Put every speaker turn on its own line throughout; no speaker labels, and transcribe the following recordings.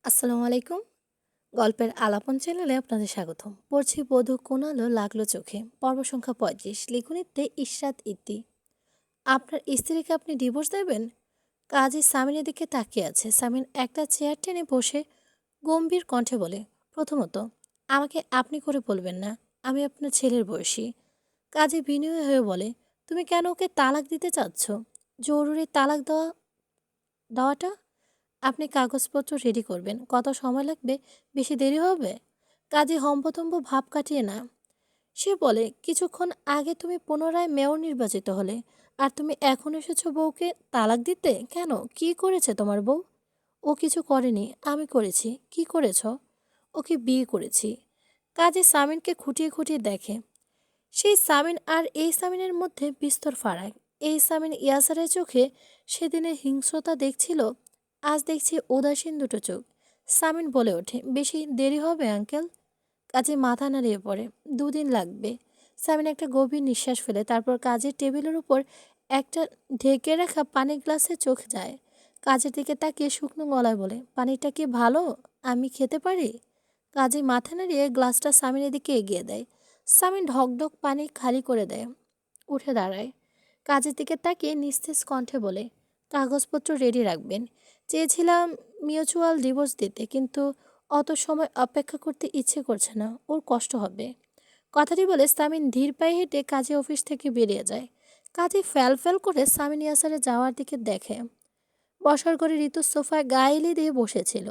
আসসালামু আলাইকুম। গল্পের আলাপন চ্যানেলে আপনাদের স্বাগতম। পড়ছি বধূ কোন আলো লাগলো চোখে, পর্ব সংখ্যা ৩৫। লিখনিতে ইশরাত ইতি। আপনার স্ত্রীকে আপনি ডিভোর্স দেবেন? কাজী সামিনের দিকে তাকিয়ে আছে। সামিন একটা চেয়ার টেনে বসে গম্ভীর কণ্ঠে বলে, প্রথমত আমাকে আপনি করে বলবেন না, আমি আপনার ছেলের বয়সী। কাজী বিনয়ী হয়ে বলে, তুমি কেন ওকে তালাক দিতে চাচ্ছ? জরুরি তালাক দেওয়াটা? আপনি কাগজপত্র রেডি করবেন, কত সময় লাগবে? বেশি দেরি হবে? কাজী হম্বতম্ব ভাব কাটিয়ে না, সে বলে, কিছুক্ষণ আগে তুমি পুনরায় মেয়র নির্বাচিত হলে, আর তুমি এখন এসেছো বউকে তালাক দিতে? কেন, কি করেছে তোমার বউ? ও কিছু করেনি, আমি করেছি। কি করেছ? ওকে বিয়ে করেছি। কাজী সামিনকে খুঁটিয়ে খুঁটিয়ে দেখে। সেই সামিন আর এই সামিনের মধ্যে বিস্তর ফারাক। এই সামিন ইয়াসারের চোখে সেদিনের হিংস্রতা দেখছিল, আজ দেখছি উদাসীন দুটো চোখ। সামিন বলে ওঠে, বেশি দেরি হবে আঙ্কেল? কাজে মাথা নাড়িয়ে পড়ে, 2 দিন লাগবে। সামিন একটা গভীর নিঃশ্বাস ফেলে, তারপর কাজের টেবিলের উপর একটা ঢেকে রাখা পানির গ্লাসে চোখ যায়। কাজের দিকে তাকিয়ে শুকনো গলায় বলে, পানিটা কি ভালো? আমি খেতে পারি? কাজে মাথা নাড়িয়ে গ্লাসটা সামিনের দিকে এগিয়ে দেয়। সামিন ঢকঢক পানি খালি করে দেয়, উঠে দাঁড়ায়। কাজের দিকে তাকিয়ে নিস্তেজ কণ্ঠে বলে, কাগজপত্র রেডি রাখবেন। চেয়েছিলাম মিউচুয়াল ডিভোর্স দিতে, কিন্তু অত সময় অপেক্ষা করতে ইচ্ছে করছে না, ওর কষ্ট হবে। কথাটি বলে সামিন ধীর পায়ে হেঁটে কাজী অফিস থেকে বেরিয়ে যায়। কাজী ফ্যাল ফ্যাল করে সামিন ইয়াসারে যাওয়ার দিকে দেখে। বসার ঘরে ঋতু সোফায় গায়ে এলিয়ে দিয়ে বসেছিল।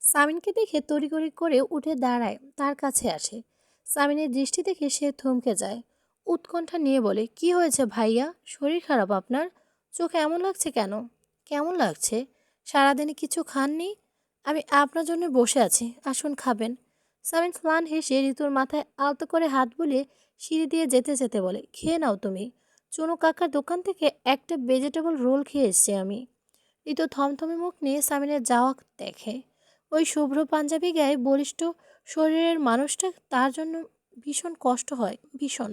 সামিনকে দেখে তড়িঘড়ি করে উঠে দাঁড়ায়, তার কাছে আসে। সামিনের দৃষ্টি দেখে সে থমকে যায়। উৎকণ্ঠা নিয়ে বলে, কি হয়েছে ভাইয়া? শরীর খারাপ আপনার? চোখ এমন লাগছে কেন? কেমন লাগছে? সারাদিনে কিছু খাননি? আমি আপনার জন্য বসে আছি, আসুন খাবেন। সামিন ম্লান হেসে ঋতুর মাথায় আলতো করে হাত বুলিয়ে সিঁড়ি দিয়ে যেতে যেতে বলে, খেয়ে নাও তুমি। চুনু কাকার দোকান থেকে একটা ভেজিটেবল রোল খেয়ে এসছি আমি। ঋতু থমথমে মুখ নিয়ে সামিনের যাওয়া দেখে। ওই শুভ্র পাঞ্জাবি গায়ে বলিষ্ঠ শরীরের মানুষটা, তার জন্য ভীষণ কষ্ট হয়, ভীষণ।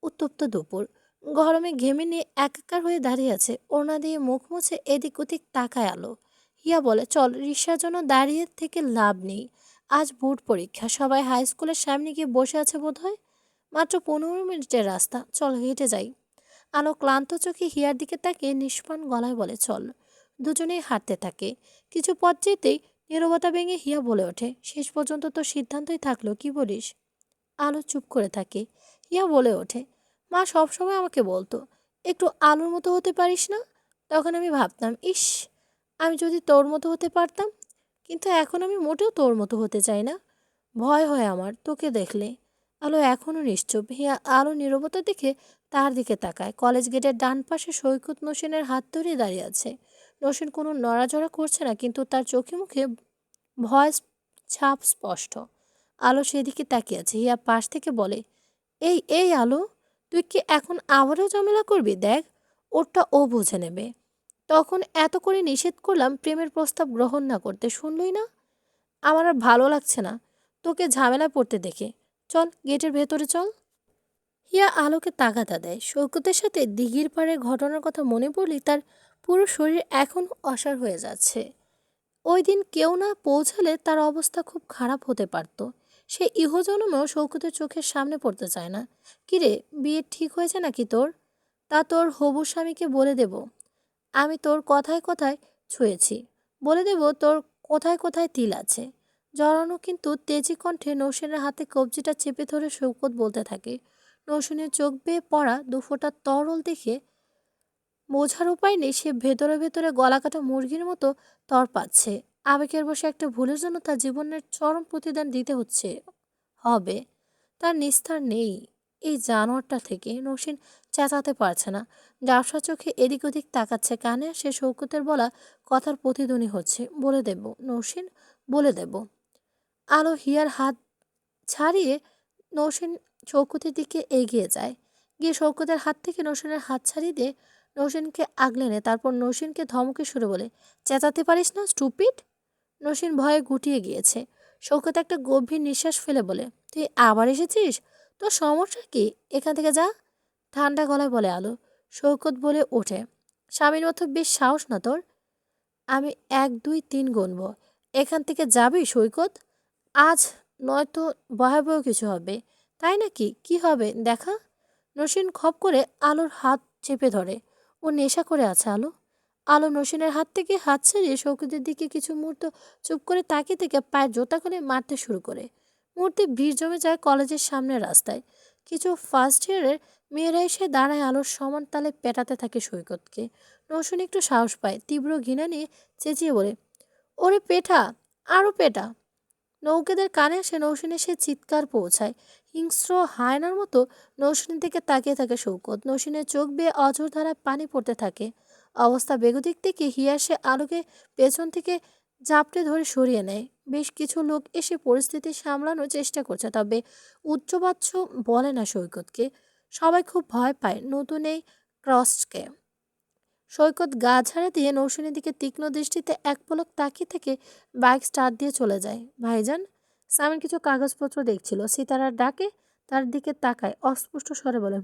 উত্তপ্ত দুপুর, গরমে ঘেমে নিয়ে একাকার হয়ে দাঁড়িয়ে আছে, ওড়না দিয়ে মুখ মুছে এদিক ওদিক তাকায় আলো। হিয়া বলে, চল, রিক্সার জন্য দাঁড়িয়ে থেকে লাভ নেই। আজ বোর্ড পরীক্ষা, সবাই হাই স্কুলের সামনে গিয়ে বসে আছে বোধহয়। মাত্র 15 মিনিটের রাস্তা, চল হেঁটে যাই। আলো ক্লান্ত চোখে হিয়ার দিকে তাকিয়ে নিষ্পাণ গলায় বলে, চল। দুজনেই হাঁটতে থাকে। কিছু পথ যেতেই নীরবতা ভেঙে হিয়া বলে ওঠে, শেষ পর্যন্ত তো সিদ্ধান্তই থাকলো, কি বলিস? আলো চুপ করে থাকে। হিয়া বলে ওঠে, মা সবসময় আমাকে বলতো, একটু আলোর মতো হতে পারিস না? তখন আমি ভাবতাম, ইস, আমি যদি তোর মতো হতে পারতাম। কিন্তু এখন আমি মোটেও তোর মতো হতে চাই না। ভয় হয় আমার তোকে দেখলে। আলো এখনও নিশ্চুপ। হিয়া আলো নীরবতা দেখে তার দিকে তাকায়। কলেজ গেটের ডান পাশে সৈকত নসীনের হাত ধরে দাঁড়িয়ে আছে। নসীন কোনো নড়াচড়া করছে না, কিন্তু তার চোখে মুখে ভয় ছাপ স্পষ্ট। আলো সেদিকে তাকিয়ে আছে। হিয়া পাশ থেকে বলে, এই এই আলো, তুই কি এখন আবারও ঝামেলা করবি? দেখ, ওরটা ও বুঝে নেবে। তখন এত করে নিষেধ করলাম প্রেমের প্রস্তাব গ্রহণ না করতে, শুনলই না। আমার আর ভালো লাগছে না তোকে ঝামেলায় পড়তে দেখে। চল, গেটের ভেতরে চল। হিয়া আলোকে তাগাদা দেয়। শৌকতের সাথে দিঘির পাড়ের ঘটনার কথা মনে পড়লেই তার পুরো শরীর এখন অসাড় হয়ে যাচ্ছে। ওই দিন কেউ না পৌঁছালে তার অবস্থা খুব খারাপ হতে পারত। সে ইহজন্মেও শৌকতের চোখের সামনে পড়তে চায় না। কিরে, বিয়ে ঠিক হয়েছে নাকি তোর? তা তোর হবু স্বামীকে বলে দেব আমি তোর কথায় কথায় ছুঁয়েছি। বলে দেব তোর কোথায় কোথায় তিল আছে। জড়ানো কিন্তু তেজি কণ্ঠে নৌসেনের হাতে কবজিটা চেপে ধরে শৌকত বলতে থাকে। নৌসেনের চোখ বেয়ে পড়া দুফোঁটা তরল দেখে বোঝার উপায় নেই, সে ভেতরে ভেতরে গলাকাটা মুরগির মতো তড়পাচ্ছে। আবেগের বশে একটা ভুলের জন্য তার জীবনের চরম প্রতিদান দিতে হবে। তার নিস্তার নেই এই জানোয়ারটা থেকে। নসীন চেঁচাতে পারছে না। ডাবসা চোখে এদিক ওদিক তাকাচ্ছে, কানে সে শৌকতের বলা কথার প্রতিধ্বনি হচ্ছে, বলে দেব নসীন, বলে দেব। আলো হিয়ার হাত ছাড়িয়ে নৌসেন শৌকতের দিকে এগিয়ে যায়। গিয়ে শৌকতের হাত থেকে নৌসেনের হাত ছাড়িয়ে দিয়ে নৌসেনকে আগলে নেয়। তারপর নৌসেনকে ধমকে সুরে বলে, চেঁচাতে পারিস না, স্টুপিড? নৌসেন ভয়ে গুটিয়ে গিয়েছে। শৌকত একটা গভীর নিঃশ্বাস ফেলে বলে, তুই আবার এসেছিস? তোর সমস্যা কি? এখান থেকে যা। ঠান্ডা গলায় বলে আলো। শৌকত বলে ওঠে, স্বামীর মতো বেশ সাহস না তোর? আমি 1 2 3 গুনবো। এখান থেকে যাবি সৈকত? আজ নয়তো ভয়াবহ কিছু হবে। তাই নাকি? কি হবে দেখা? নসীন খপ করে আলোর হাত চেপে ধরে। ও নেশা করে আছে আলো। আলো নসীনের হাত থেকে হাত ছাড়িয়ে শৌকতের দিকে কিছু মুহূর্ত চুপ করে তাকিয়ে থেকে পায়ের জোতা করে মারতে শুরু করে। মুহূর্তে ভিড় জমে যায় কলেজের সামনের রাস্তায়। কিছু ফার্স্ট ইয়ারের মেয়েরা এসে দাঁড়ায় আলোর সমান তালে পেটাতে থাকে সৈকতকে। নৌসিন একটু সাহস পায়, তীব্র ঘৃণা নিয়ে চেঁচিয়ে বলে, ওরে পেটা, আরো পেটা। নৌকেদের কানে আসে নৌসিনের সে চিৎকার পৌঁছায়। হিংস্র হায়নার মতো নৌসিনের দিকে তাকিয়ে থাকে শৌকত। নৌসিনের চোখ বেয়ে অঝোর ধারায় পানি পড়তে থাকে। অবস্থা বেগতিক থেকে হিয়াসে আলোকে পেছন থেকে জাপটে ধরে সরিয়ে নেয়। বেশ কিছু লোক এসে পরিস্থিতি সামলানোর চেষ্টা করছে, তবে উচ্চবাচ্য বলে না সৈকতকে। সবাই খুব ভয় পায় নতুন এই ক্রসকে। সৈকত গা ঝাড়া দিয়ে নৌসিনের দিকে তীক্ষ্ণ দৃষ্টিতে এক পলক তাকিয়ে থেকে বাইক স্টার্ট দিয়ে চলে যায়। ভাইজান। সামিন কিছু কাগজপত্র দেখছিল। সিতারার ডাকে তার দিকে তাকায়, অস্পষ্ট স্বরে বলে,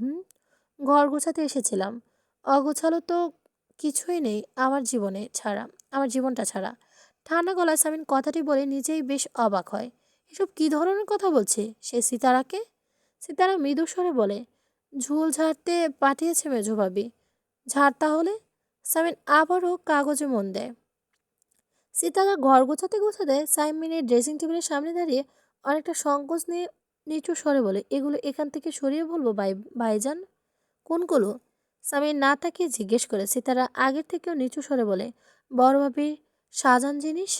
ঘর গোছাতে এসেছিলাম। অগোছালো তো কিছুই নেই আমার জীবনে ছাড়া, আমার জীবনটা ছাড়া। ঠান্ডা গলায় সামিন কথাটি বলে নিজেই বেশ অবাক হয়। এসব কি ধরনের কথা বলছে সে সিতারাকে? সিতারা মৃদু স্বরে বলে, ঝুল ঝাড়তে পাঠিয়েছে মেজো ভাবি। ঝাড় তাহলে। সামিন আবারও কাগজে মন দেয়। সিতারা ঘর গোছাতে গোছাতে সাইমিনের ড্রেসিং টেবিলের সামনে দাঁড়িয়ে অনেকটা সংকোচ নিয়ে নিচু স্বরে বলে, এগুলো এখান থেকে সরিয়ে বলবো ভাইজান? কোনগুলো? সামিন না তাকিয়ে জিজ্ঞেস করে। সিতারা আগের থেকেও নিচু স্বরে বলে, বড় ভাবি সাজান জিনিস।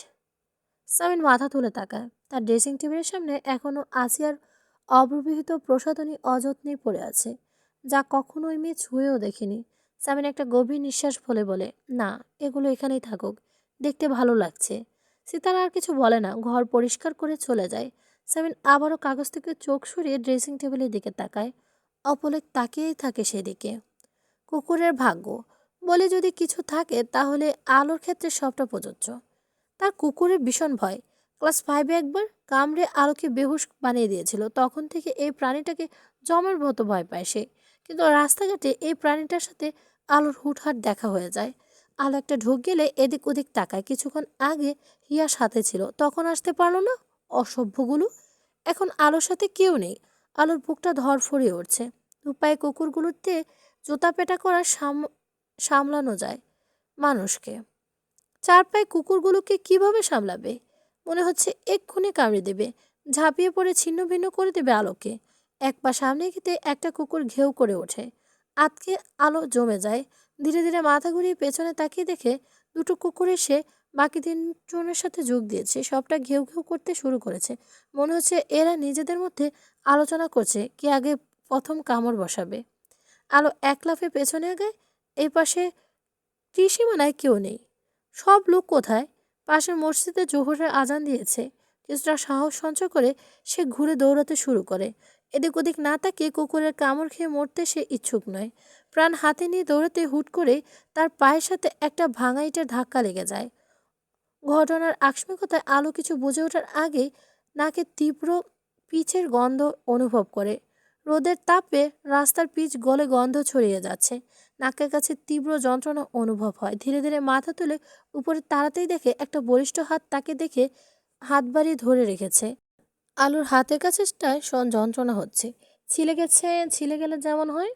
সামিন মাথা তুলে তাকায়। তার ড্রেসিং টেবিলের সামনে এখনো আসিয়ার অব্যবহৃত প্রসাধনী অযত্নে পড়ে আছে, যা কখনো ওই মেয়ে ছুঁয়েও দেখেনি। সামিন একটা গভীর নিঃশ্বাস ফেলে বলে, না, এগুলো এখানেই থাকুক, দেখতে ভালো লাগছে। সিতারা আর কিছু বলে না, ঘর পরিষ্কার করে চলে যায়। সামিন আবারও কাগজ থেকে চোখ সরিয়ে ড্রেসিং টেবিলের দিকে তাকায়। অপলক তাকিয়েই থাকে সেদিকে। কুকুরের ভাগ্য বলে যদি কিছু থাকে তাহলে আলোর ক্ষেত্রে সবটা প্রযোজ্য। তার কুকুরের ভীষণ ভয়। ক্লাস 5-এ একবার কামড়ে আলোকে বেহুশ বানিয়ে দিয়েছিল। তখন থেকে এই প্রাণীটাকে জমের মতো ভয় পায় সে। কিন্তু রাস্তাঘাটে এই প্রাণীটার সাথে আলোর হুটহাট দেখা হয়ে যায়। আলো একটা ঢোক গেলে এদিক ওদিক তাকায়। কিছুক্ষণ আগে হিয়া সাথে ছিল, তখন আসতে পারলো না। অসভ্যগুলো। এখন আলোর সাথে কেউ নেই। আলোর বুকটা ধড়ফড়িয়ে উঠছে। দুপায়ে কুকুরগুলোতে জুতা পেটা করা সামলানো যায় মানুষকে। চার পায়ে কুকুরগুলোকে কিভাবে সামলাবে? মনে হচ্ছে এক্ষুনি কামড়ে দেবে, ঝাঁপিয়ে পড়ে ছিন্ন ভিন্ন করে দেবে আলোকে। এক পা সামনে এগিয়ে একটা কুকুর ঘেউ করে ওঠে। আতকে আলো জমে যায়। ধীরে ধীরে মাথা ঘুরিয়ে পেছনে তাকিয়ে দেখে দুটো কুকুর এসে বাকি তিনজনের সাথে যোগ দিয়েছে। সবটা ঘেউ ঘেউ করতে শুরু করেছে। মনে হচ্ছে এরা নিজেদের মধ্যে আলোচনা করছে কে আগে প্রথম কামড় বসাবে। আলো এক লাফে পেছনে আগায়। এই পাশে ত্রিসীমানায় কেউ নেই। সব লোক কোথায়? পাশের মসজিদে জোহরের আজান দিয়েছে। কিছুটা সাহস সঞ্চয় করে সে ঘুরে দৌড়াতে শুরু করে। এদিক ওদিক না তাকিয়ে কুকুরের কামড় খেয়ে মরতে সে ইচ্ছুক নয়। প্রাণ হাতে নিয়ে দৌড়াতে হুট করে তার পায়ের সাথে একটা ভাঙা ইটের ধাক্কা লেগে যায়। ঘটনার আকস্মিকতায় আলো কিছু বুঝে ওঠার আগেই নাকে তীব্র পিচের গন্ধ অনুভব করে। রোদের তাপে রাস্তার পিচ গলে গন্ধ ছড়িয়ে যাচ্ছে। নাকের কাছে তীব্র যন্ত্রণা অনুভব হয়। ধীরে ধীরে মাথা তুলে উপরে তাড়াতেই দেখে একটা বলিষ্ঠ হাত তাকে দেখে হাত বাড়িয়ে ধরে রেখেছে। আলোর হাতের কাছেটায় যন্ত্রণা হচ্ছে। ছিলে গেছে, ছিলে গেলে যেমন হয়।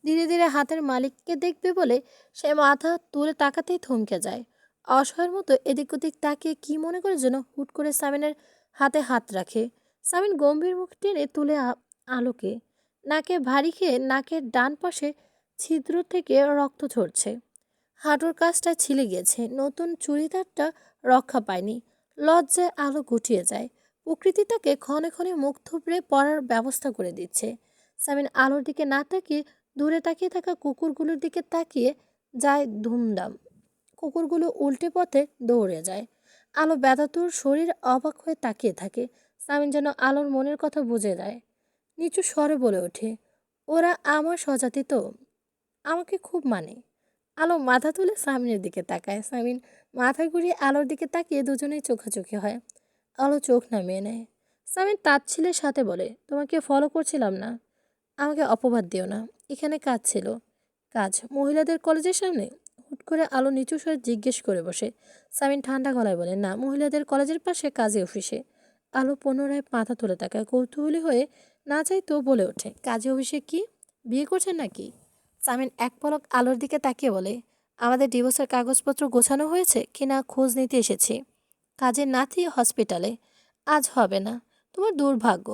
ধীরে ধীরে হাতের মালিককে দেখবে বলে সে মাথা তুলে তাকাতেই থমকে যায়। অসহায়ের মতো এদিক ওদিক তাকিয়ে কি মনে করে যেন হুট করে সামিনের হাতে হাত রাখে। সামিন গম্ভীর মুখ টেনে তুলে আলোকে। নাকে ভারী খেয়ে নাকের ডান পাশে ছিদ্র থেকে রক্ত ঝরছে। হাঁটুর কাছটা ছিলে গিয়েছে। নতুন চুড়িদারটা রক্ষা পায়নি। লজ্জায় আলো গুটিয়ে যায়। প্রকৃতি তাকে ক্ষণে ক্ষণে মুখ থুবড়ে পড়ার ব্যবস্থা করে দিচ্ছে। সামিন আলোর দিকে না তাকিয়ে দূরে তাকিয়ে থাকা কুকুরগুলোর দিকে তাকিয়ে যায় ধুমধাম। কুকুরগুলো উল্টে পথে দৌড়ে যায়। আলো ব্যথাতুর শরীর অবাক হয়ে তাকিয়ে থাকে। সামিন যেন আলোর মনের কথা বুঝে যায়। নিচু স্বরে বলে ওঠে, ওরা আমার স্বজাতি তো, আমাকে খুব মানে। আলো মাথা তুলে সামিনের দিকে তাকায়। সামিন মাথা ঘুরিয়ে আলোর দিকে তাকিয়ে দুজনেই চোখাচোখি হয়। আলো চোখ নামিয়ে নেয়। সামিন তাচ্ছিলের সাথে বলে, তোমাকে ফলো করছিলাম না, আমাকে অপবাদ দিও না। এখানে কাজ ছিল। কাজ? মহিলাদের কলেজের সামনে? হুট করে আলো নিচু স্বরে জিজ্ঞেস করে বসে। সামিন ঠান্ডা গলায় বলে, না, মহিলাদের কলেজের পাশে কাজী অফিসে। আলো পুনরায় মাথা তুলে তাকায়, কৌতূহলী হয়ে না চাইতেও বলে ওঠে, কাজী অফিসে কি, বিয়ে করছেন নাকি? সামিন এক পলক আলোর দিকে তাকিয়ে বলে, আমাদের ডিভোর্সের কাগজপত্র গোছানো হয়েছে কিনা খোঁজ নিতে এসেছি। কাজের নাতি হসপিটালে। আজ হবে না। তোমার দুর্ভাগ্য।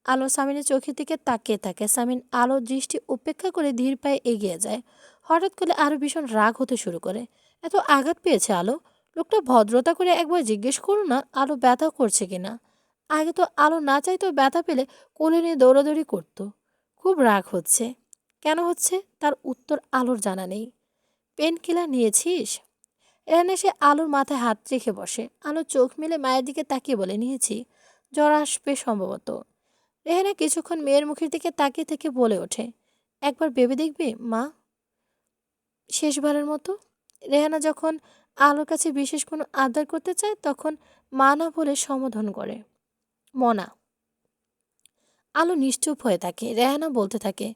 আলো সামিনের চোখের দিকে তাকিয়ে থাকে। সামিন আলোর দৃষ্টি উপেক্ষা করে ধীর পায়ে এগিয়ে যায়। হঠাৎ করে আরো ভীষণ রাগ হতে শুরু করে। এত আঘাত পেয়েছে আলো? লোকটা ভদ্রতা করে একবার জিজ্ঞেস করো না আলো ব্যথা করছে কিনা। আগে তো আলো না চাইতেও ব্যথা পেলে কোলে নিয়ে দৌড়াদৌড়ি করতো। খুব রাগ হচ্ছে। কেন হচ্ছে তার উত্তর আলোর জানা নেই। পেন কিলার নিয়েছিস? এখানে সে আলোর মাথায় হাত রেখে বসে। আলো চোখ মেলে মায়ের দিকে তাকিয়ে বলে, নিয়েছি, জ্বর আসবে সম্ভবত। রেহানা কিছুক্ষণ মেয়ের মুখের দিকে তাকিয়ে থেকে বলে ওঠে, একবার ভেবে দেখবে মা, শেষবারের মতো। রেহানা যখন আলোর কাছে বিশেষ কোনো আবদার করতে চায় তখন মা না বলে সম্বোধন করে, মনা। আলো নিশ্চুপ হয়ে থাকে। রেহানা বলতে থাকে,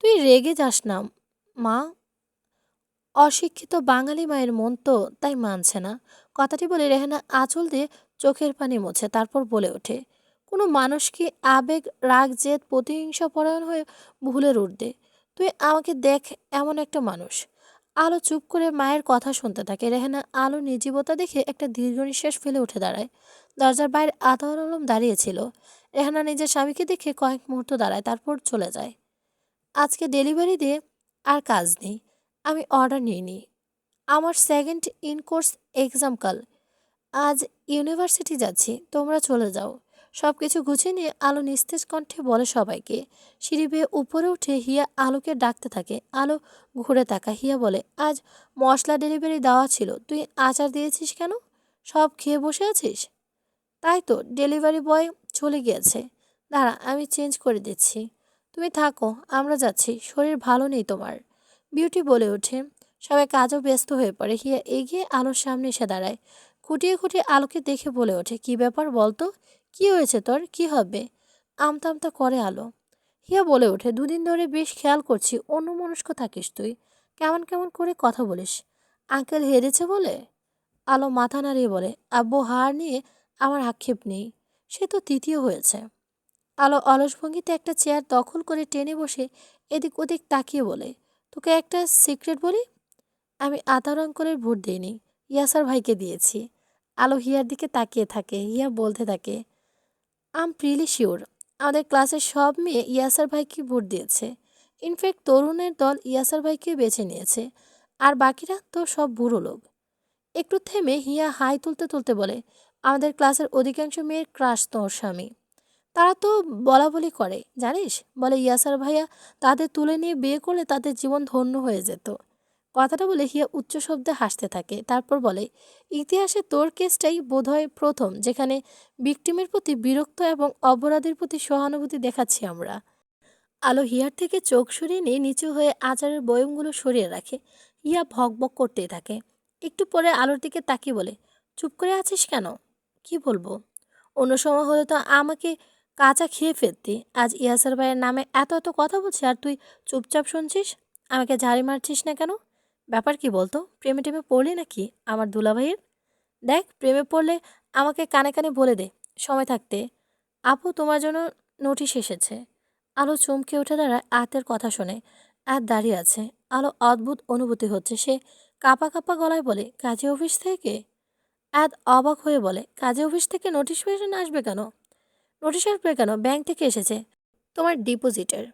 তুই রেগে যাস না মা, অশিক্ষিত বাঙালি মায়ের মন তো, তাই মানছে না। কথাটি বলে রেহানা আঁচল দিয়ে চোখের পানি মোছে, তারপর বলে ওঠে, কোনো মানুষ কি আবেগ, রাগ, জেদ, প্রতিহিংসা পরায়ণ হয়ে ভুলের ঊর্ধ্বে? তুই আমাকে দেখ, এমন একটা মানুষ। আলো চুপ করে মায়ের কথা শুনতে থাকে। রেহানা আলো নির্জীবতা দেখে একটা দীর্ঘ নিঃশ্বাস ফেলে উঠে দাঁড়ায়। দরজার বাইরে আতর আলম দাঁড়িয়েছিল। রেহানা নিজের স্বামীকে দেখে কয়েক মুহূর্ত দাঁড়ায়, তারপর চলে যায়। আজকে ডেলিভারি দিয়ে আর কাজ নেই। আমি অর্ডার নিইনি। আমার সেকেন্ড ইন কোর্স এক্সাম কাল। আজ ইউনিভার্সিটি যাচ্ছি, তোমরা চলে যাও। সব কিছু গুছিয়ে নিয়ে আলো নিস্তেজ কণ্ঠে বলে সবাইকে। সিঁড়ি বেয়ে উপরে উঠে হিয়া আলোকে ডাকতে থাকে। আলো ঘুরে তাকায়। হিয়া বলে, আজ মশলা ডেলিভারি দেওয়া ছিল, তুই আচার দিয়েছিস কেন? সব খেয়ে বসে আছিস? তাই তো, ডেলিভারি বয় চলে গিয়েছে। দাঁড়া, আমি চেঞ্জ করে দিচ্ছি। তুমি থাকো, আমরা যাচ্ছি, শরীর ভালো নেই তোমার। বিউটি বলে ওঠে। সবাই কাজও ব্যস্ত হয়ে পড়ে। হিয়া এগিয়ে আলোর সামনে এসে দাঁড়ায়। খুঁটিয়ে খুঁটিয়ে আলোকে দেখে বলে ওঠে, কি ব্যাপার বলতো, কি হয়েছে তোর, কি হবে? আমতা আমতা করে আলো। হিয়া বলে ওঠে, দুদিন ধরে বেশ খেয়াল করছি অন্যমনস্ক থাকিস তুই। কেমন কেমন করে কথা বলিস। আঙ্কেল হেরেছে বলে? আলো মাথা নাড়িয়ে বলে, আব্বু হার নিয়ে আমার আক্ষেপ নেই, সে তো তৃতীয় হয়েছে। আলো অলস ভঙ্গিতে একটা চেয়ার দখল করে টেনে বসে এদিক ওদিক তাকিয়ে বলে, তোকে একটা সিক্রেট বলি, আমি আতার আঙ্কলের ভোট দিইনি, ইয়াসার ভাইকে দিয়েছি। আলো হিয়ার দিকে তাকিয়ে থাকে। হিয়া বলতে থাকে, আম প্রিলি শিওর আমাদের ক্লাসের সব মেয়ে ইয়াসার ভাইকে ভোট দিয়েছে। ইনফ্যাক্ট তরুণের দল ইয়াসার ভাইকে বেছে নিয়েছে, আর বাকিরা তো সব বুড়ো লোক। একটু থেমে হিয়া হাই তুলতে তুলতে বলে, আমাদের ক্লাসের অধিকাংশ মেয়ের ক্রাশ তোর স্বামী। তারা তো বলা বলি করে জানিস, বলে ইয়াসার ভাইয়া তাদের তুলে নিয়ে বিয়ে করলে তাদের জীবন ধন্য হয়ে যেত। কথাটা বলে হিয়া উচ্চ শব্দে হাসতে থাকে। তারপর বলে, ইতিহাসে তোর কেসটাই বোধহয় প্রথম যেখানে ভিকটিমের প্রতি বিরক্ত এবং অপরাধীর প্রতি সহানুভূতি দেখাচ্ছি আমরা। আলো হিয়ার থেকে চোখ সরিয়ে নিয়ে নিচু হয়ে আচারের বয়মগুলো সরিয়ে রাখে। হিয়া ভকভক করতেই থাকে। একটু পরে আলোর দিকে তাকিয়ে বলে, চুপ করে আছিস কেন? কি বলবো? অন্য সময় হলে তো আমাকে কাঁচা খেয়ে ফেলতি। আজ ইয়াসার ভাইয়ের নামে এত এত কথা বলছি আর তুই চুপচাপ শুনছিস। আমাকে ঝাড়ি মারছিস না কেন? ব্যাপার কি বলতো, প্রেমে টেমে পড়লি নাকি আমার দুলাভাইয়ের? দেখ, প্রেমে পড়লে আমাকে কানে কানে বলে দে সময় থাকতে। আপু, তোমার জন্য নোটিশ এসেছে। আলো চমকে উঠে দাঁড়ায় আয়াতের কথা শুনে। আয়াত দাঁড়িয়ে আছে। আলো অদ্ভুত অনুভূতি হচ্ছে। সে কাঁপা কাঁপা গলায় বলে, কাজী অফিস থেকে? আয়াত অবাক হয়ে বলে, কাজী অফিস থেকে নোটিফিকেশন আসবে কেন? নোটিশ আসবে কেন? ব্যাংক থেকে এসেছে, তোমার ডিপোজিটের।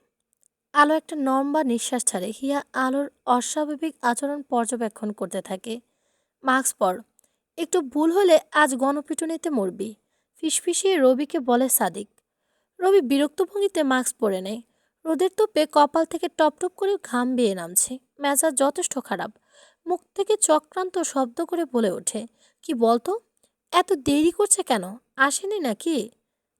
আলো একটা লম্বা নিঃশ্বাস ছাড়ে। হিয়া আলোর অস্বাভাবিক আচরণ পর্যবেক্ষণ করতে থাকে। মাস্ক পর, একটু ভুল হলে আজ গণপিটুনিতে মরবি, ফিসফিসিয়ে রবিকে বলে সাদিক। রবি বিরক্ত ভঙ্গিতে মাস্ক পরে নেয়। রোদের তোপে কপাল থেকে টপ টপ করে ঘাম বেয়ে নামছে। মেজাজ যথেষ্ট খারাপ। মুখ থেকে চক্রান্ত শব্দ করে বলে ওঠে, কি বলতো, এত দেরি করছে কেন? আসেনি নাকি?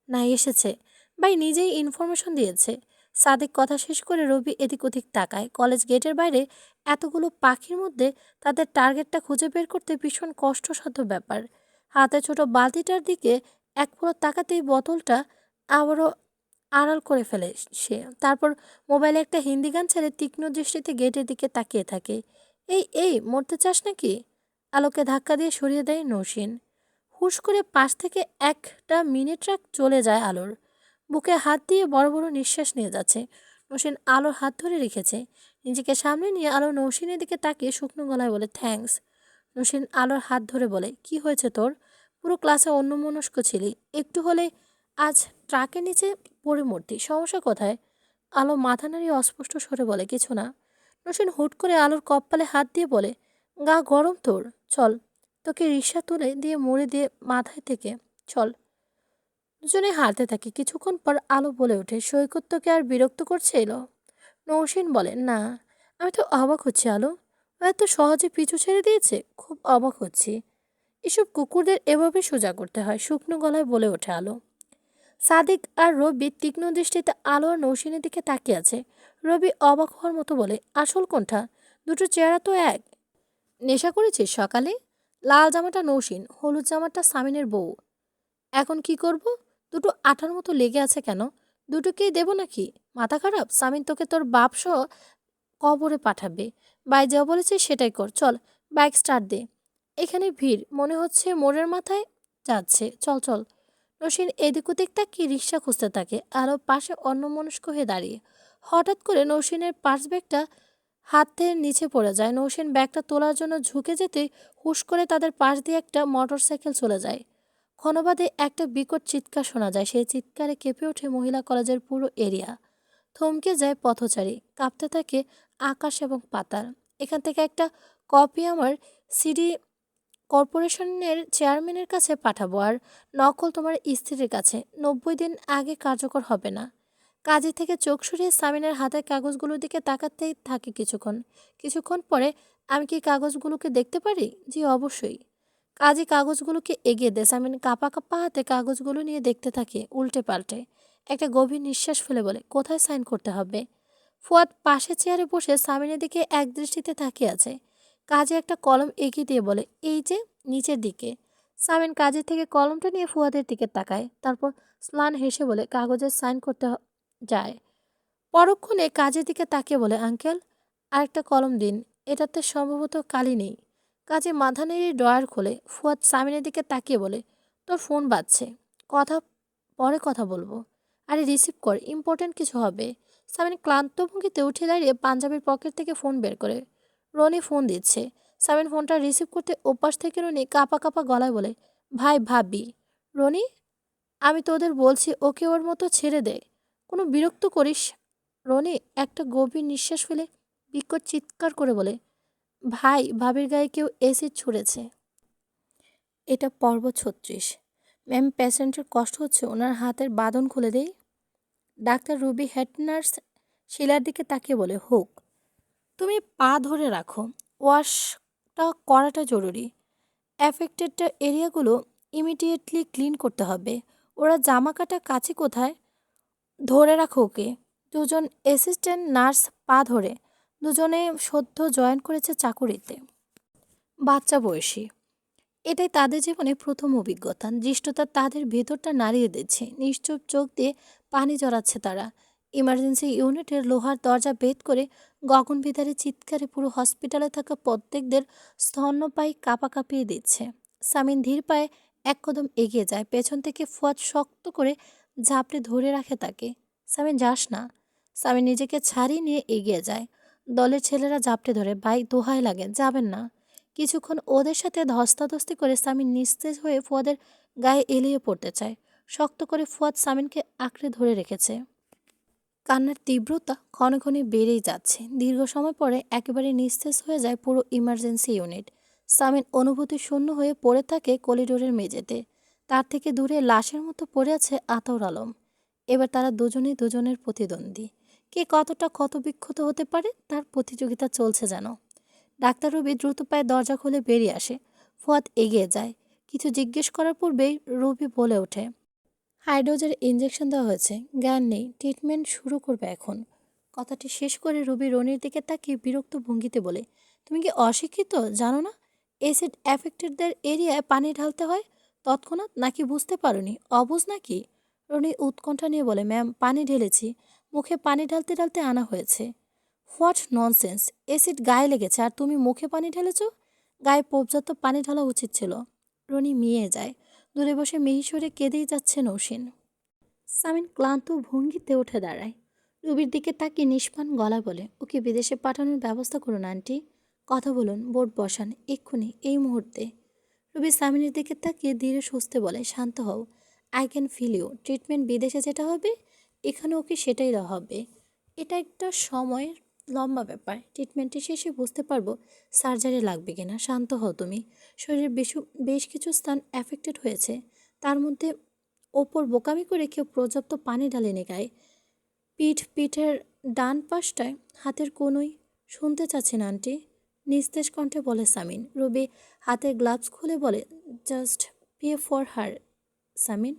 না, এসেছে। ভাই নিজেই ইনফরমেশন দিয়েছে। সাদিক কথা শেষ করে রবি এদিক ওদিক তাকায়। কলেজ গেটের বাইরে এতগুলো পাখির মধ্যে তাদের টার্গেটটা খুঁজে বের করতে ভীষণ কষ্টসাধ্য ব্যাপার। হাতে ছোট বালতিটার দিকে এক পলক তাকাতেই বোতলটা আবারও আড়াল করে ফেলে সে। তারপর মোবাইলে একটা হিন্দি গান ছেড়ে তীক্ষ্ণ দৃষ্টিতে গেটের দিকে তাকিয়ে থাকে। এই মরতে চাস নাকি? আলোকে ধাক্কা দিয়ে সরিয়ে দেয় নৌসিন। হুশ করে পাশ থেকে একটা মিনি ট্রাক চলে যায় আলোর। বুকে হাত দিয়ে বড় বড় নিঃশ্বাস নিয়ে যাচ্ছে। নৌসিন আলোর হাত ধরে রেখেছে। নিজেকে সামনে নিয়ে আলো নৌসিনের দিকে তাকিয়ে শুকনো গলায় বলে, থ্যাঙ্কস। নৌসিন আলোর হাত ধরে বলে, কি হয়েছে তোর? পুরো ক্লাসে অন্যমনস্ক ছিলি, একটু হলে আজ ট্রাকের নিচে পড়ে মরতি, সমস্যা কোথায়? আলো মাথা নাড়িয়ে অস্পষ্ট স্বরে বলে, কিছু না। নৌসিন হুট করে আলোর কপালে হাত দিয়ে বলে, গা গরম তোর? চল, তোকে রিক্সা তুলে দিয়ে মরে দিয়ে মাথায় থেকে চল। দুজনে হাঁটতে থাকে। কিছুক্ষণ পর আলো বলে ওঠে, সৈকত তোকে আর বিরক্ত করছে এলো? নৌসিন বলে, না। আমি তো অবাক হচ্ছি আলো, ও এত সহজে পিছু ছেড়ে দিয়েছে, খুব অবাক হচ্ছি। এসব কুকুরদের এভাবে সোজা করতে হয়, শুকনো গলায় বলে ওঠে আলো। সাদিক আর রবি তীক্ষ্ণ দৃষ্টিতে আলো আর নৌসিনের দিকে তাকিয়ে আছে। রবি অবাক হওয়ার মতো বলে, আসল কোনটা? দুটো চেহারা তো এক। নেশা করেছিস সকালে? লাল জামাটা নৌসিন, হলুদ জামাটা সামিনের বউ। এখন কি করব? দুটো আঠার মতো লেগে আছে কেন? দুটোকেই দেবো নাকি? মাথা খারাপ? সামিন তোকে তোর বাপ সহ কবরে পাঠাবে। বাই যা বলেছে সেটাই কর, চল। বাইক স্টার্ট দে। এখানে ভিড়, মনে হচ্ছে মোড়ের মাথায় যাচ্ছে, চল চল। নসীন এদিক ওদিক তাকিয়ে রিক্সা খুঁজতে থাকে। আরও পাশে অন্যমনস্ক হয়ে দাঁড়িয়ে। হঠাৎ করে নৌসিনের পার্স ব্যাগটা হাতের নিচে পড়ে যায়। নৌসিন ব্যাগটা তোলার জন্য ঝুঁকে যেতে হুশ করে তাদের পাশ দিয়ে একটা মোটরসাইকেল চলে যায়। ক্ষণবাদে একটা বিকট চিৎকার শোনা যায়। সেই চিৎকারে কেঁপে ওঠে মহিলা কলেজের পুরো এরিয়া। থমকে যায় পথচারী, কাঁপতে থাকে আকাশ এবং পাতাল। এখান থেকে একটা কপি আমার সিডি কর্পোরেশনের চেয়ারম্যানের কাছে পাঠাবো, আর নকল তোমার স্ত্রীর কাছে। 90 দিন আগে কার্যকর হবে না। কাজে থেকে চোখ সরিয়ে সামিনের হাতের কাগজগুলোর দিকে তাকাতেই থাকে কিছুক্ষণ। কিছুক্ষণ পরে, আমি কি কাগজগুলোকে দেখতে পারি? জি অবশ্যই। কাজী কাগজগুলোকে এগিয়ে দেয়। সামিন কাঁপা কাঁপা হাতে কাগজগুলো নিয়ে দেখতে থাকে উল্টে পাল্টে। একটা গভীর নিঃশ্বাস ফেলে বলে, কোথায় সাইন করতে হবে? ফুয়াদ পাশে চেয়ারে বসে সামিনের দিকে এক দৃষ্টিতে তাকিয়ে আছে। কাজে একটা কলম এগিয়ে দিয়ে বলে, এই যে, নিচের দিকে। সামিন কাজের থেকে কলমটা নিয়ে ফুয়াদের দিকে তাকায়, তারপর স্লান হেসে বলে, কাগজে সাইন করতে যায়। পরক্ষণে কাজের দিকে তাকিয়ে বলে, আঙ্কেল, আরেকটা কলম দিন, এটাতে সম্ভবত কালি নেই। কাজে মাথা নেড়ে ড্রয়ার খোলে। ফুয়াদ সামিনের দিকে তাকিয়ে বলে, তোর ফোন বাজছে, কথা পরে কথা বলবো। আরে রিসিভ কর, ইম্পর্ট্যান্ট কিছু হবে। সামিন ক্লান্ত ভঙ্গিতে উঠে দাঁড়িয়ে পাঞ্জাবির পকেট থেকে ফোন বের করে। রনি ফোন দিচ্ছে। সামিন ফোনটা রিসিভ করতে ওপাশ থেকে রনি কাঁপা কাঁপা গলায় বলে, ভাই ভাবি। রনি, আমি তোদের বলছি ওকে ওর মতো ছেড়ে দে, কোনো বিরক্ত করিস। রনি একটা গভীর নিঃশ্বাস ফেলে বিকট চিৎকার করে বলে, ভাই, ভাবির গায়ে কেউ এসিড ছুঁড়েছে। এটা পর্ব 36। ম্যাম, পেশেন্টের কষ্ট হচ্ছে, ওনার হাতের বাঁধন খুলে দেই। ডাক্তার রুবি হেড নার্স শিলার দিকে তাকিয়ে বলে, হোক। তুমি পা ধরে রাখো, ওয়াশটা করাটা জরুরি। অ্যাফেক্টেড এরিয়াগুলো ইমিডিয়েটলি ক্লিন করতে হবে। ওরা জামা কাটা কাছে কোথায়? ধরে রাখো ওকে। দুজন অ্যাসিস্ট্যান্ট নার্স পা ধরে। দুজনে সদ্য জয়েন করেছে চাকুরিতে, বাচ্চা বয়সী। এটাই তাদের জীবনে প্রথম অভিজ্ঞতা। দৃষ্টতা তাদের ভেতরটা নাড়িয়ে দিচ্ছে। নিশ্চুপ চোখ দিয়ে পানি জড়াচ্ছে তারা। ইমার্জেন্সি ইউনিটের লোহার দরজা ভেদ করে গগনবিদারী চিৎকারে পুরো হসপিটালে থাকা প্রত্যেকদের স্তন্যপায়ী কাঁপা কাঁপিয়ে দিচ্ছে। সামিন ধীর পায়ে এক কদম এগিয়ে যায়। পেছন থেকে ফুয়াদ শক্ত করে ঝাপড়ে ধরে রাখে তাকে। সামিন, যাস না। সামিন নিজেকে ছাড়িয়ে নিয়ে এগিয়ে যায়। দলের ছেলেরা ঝাপটে ধরে, ভাই দোহাই লাগে, যাবেন না। কিছুক্ষণ ওদের সাথে ধস্তাধস্তি করে সামিন নিস্তেজ হয়ে ফুয়াদের গায়ে এলিয়ে পড়তে চায়। শক্ত করে ফুয়াদ সামিনকে আঁকড়ে ধরে রেখেছে। কান্নার তীব্রতা ক্ষণে ক্ষণে বেড়েই যাচ্ছে। দীর্ঘ সময় পরে একেবারে নিস্তেজ হয়ে যায় পুরো ইমার্জেন্সি ইউনিট। সামিন অনুভূতি শূন্য হয়ে পড়ে থাকে করিডোরের মেঝেতে। তার থেকে দূরে লাশের মতো পড়ে আছে আতর আলম। এবার তারা দুজনেই দুজনের প্রতিদ্বন্দ্বী। কে কতটা ক্ষতবিক্ষত হতে পারে তার প্রতিযোগিতা চলছে যেন। ডাক্তার রবি দ্রুত পায়ে দরজা খুলে বেরিয়ে আসে। ফুয়াদ এগিয়ে যায়। কিছু জিজ্ঞেস করার পূর্বেই রবি বলে ওঠে, হাই ডোজের ইঞ্জেকশন দেওয়া হয়েছে, জ্ঞান নেই, ট্রিটমেন্ট শুরু করবে এখন। কথাটি শেষ করে রবি রনির দিকে তাকিয়ে বিরক্ত ভঙ্গিতে বলে, তুমি কি অশিক্ষিত, জানো না এসিড অ্যাফেক্টেডদের এরিয়ায় পানি ঢালতে হয় তৎক্ষণাৎ? নাকি বুঝতে পারোনি, অবুঝ নাকি? রনি উৎকণ্ঠা নিয়ে বলে, ম্যাম, পানি ঢেলেছি, মুখে পানি ঢালতে ঢালতে আনা হয়েছে। What nonsense! এসিড গায়ে লেগেছে আর তুমি মুখে পানি ঢেলেছ? গায়ে পর্যাপ্ত পানি ঢালা উচিত ছিল। রনি মিয়ে যায়। দূরে বসে মিহিসরে কেঁদেই যাচ্ছে নৌসিন। সামিন ক্লান্ত ভঙ্গিতে উঠে দাঁড়ায়। রুবির দিকে তাকিয়ে নিষ্পান গলায় বলে, ওকে বিদেশে পাঠানোর ব্যবস্থা করুন আন্টি। কথা বলুন, বোর্ড বসান, এক্ষুনি, এই মুহূর্তে। রুবি সামিনের দিকে তাকিয়ে ধীরে সুস্থে বলে, শান্ত হও। I can feel you. Treatment বিদেশে যেটা হবে এখানে ওকে সেটাই দেওয়া হবে। এটা একটা সময়ের লম্বা ব্যাপার। ট্রিটমেন্টের শেষে বুঝতে পারবো সার্জারি লাগবে কিনা। শান্ত হও তুমি। শরীরের বেশ কিছু স্থান অ্যাফেক্টেড হয়েছে। তার মধ্যে ওপর বোকামি করে কেউ পর্যাপ্ত পানি ঢালেনি গায়ে। পিঠের ডান পাশটায় হাতের কোনোই। শুনতে চাচ্ছেন আন্টি? নিস্তেজ কণ্ঠে বলে সামিন। রবি হাতের গ্লাভস খুলে বলে, just pay for her Samin.